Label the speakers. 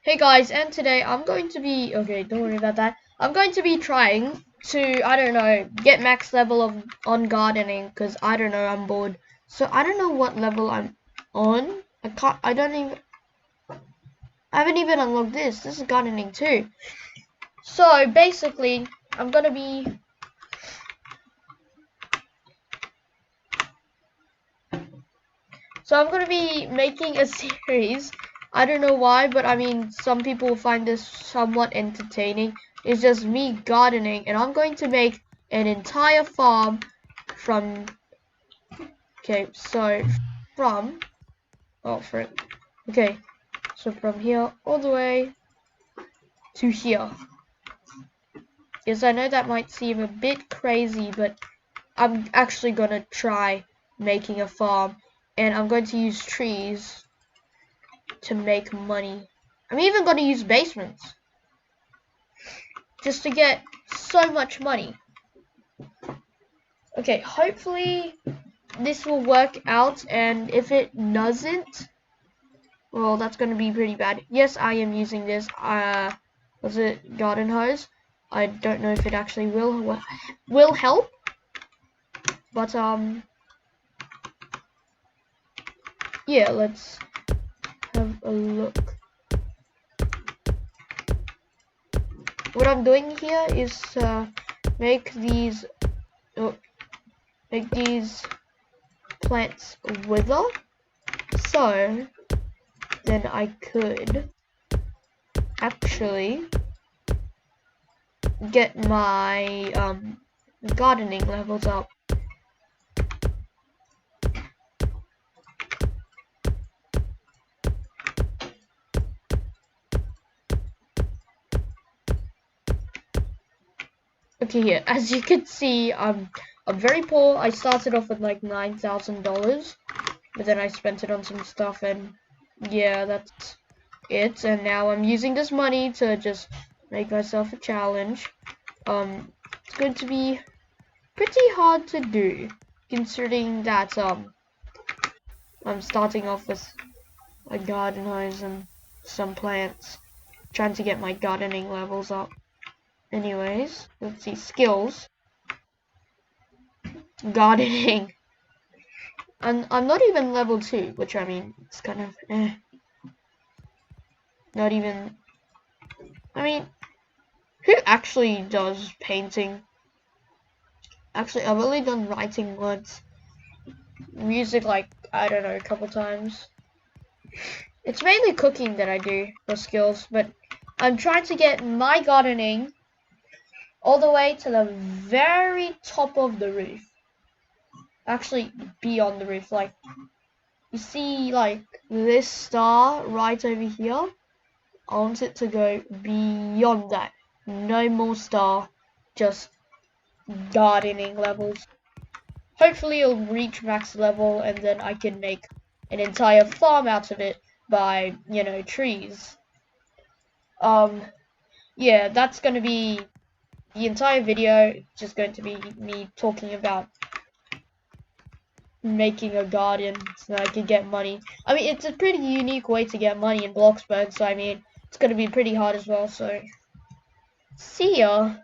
Speaker 1: Hey guys, and today I'm going to be, okay, don't worry about that. I'm going to be trying to, I don't know, get max level on gardening, because I don't know, I'm bored. So I don't know what level I'm on. I haven't even unlocked this. This is gardening too. So basically, I'm gonna be, making a series. I don't know why, but I mean, some people find this somewhat entertaining. It's just me gardening, and I'm going to make an entire farm from, okay, so from, oh, frick. Okay, so from here all the way to here. Yes, I know that might seem a bit crazy, but I'm actually gonna try making a farm, and I'm going to use trees to make money. I'm even going to use basements just to get so much money. Okay, hopefully this will work out, and if it doesn't, well, that's going to be pretty bad. Yes, I am using this, was it garden hose? I don't know if it actually will help, but yeah, let's have a look. What I'm doing here is make these plants wither, so then I could actually get my gardening levels up. Okay, here, as you can see, I'm very poor. I started off with like $9,000, but then I spent it on some stuff, and yeah, that's it. And now I'm using this money to just make myself a challenge. It's going to be pretty hard to do, considering that I'm starting off with a garden hose and some plants, trying to get my gardening levels up. Anyways, let's see, skills, gardening. I'm not even level 2, which I mean, it's kind of not even, I mean, who actually does painting? Actually, I've only done writing once. Music, like, I don't know, a couple times. It's mainly cooking that I do for skills, but I'm trying to get my gardening all the way to the very top of the roof. Actually, beyond the roof. Like, you see, like, this star right over here? I want it to go beyond that. No more star, just gardening levels. Hopefully it'll reach max level, and then I can make an entire farm out of it by, you know, trees. Yeah, that's gonna be the entire video. Just going to be me talking about making a garden so that I can get money. I mean, it's a pretty unique way to get money in Bloxburg, so I mean, it's gonna be pretty hard as well, so see ya.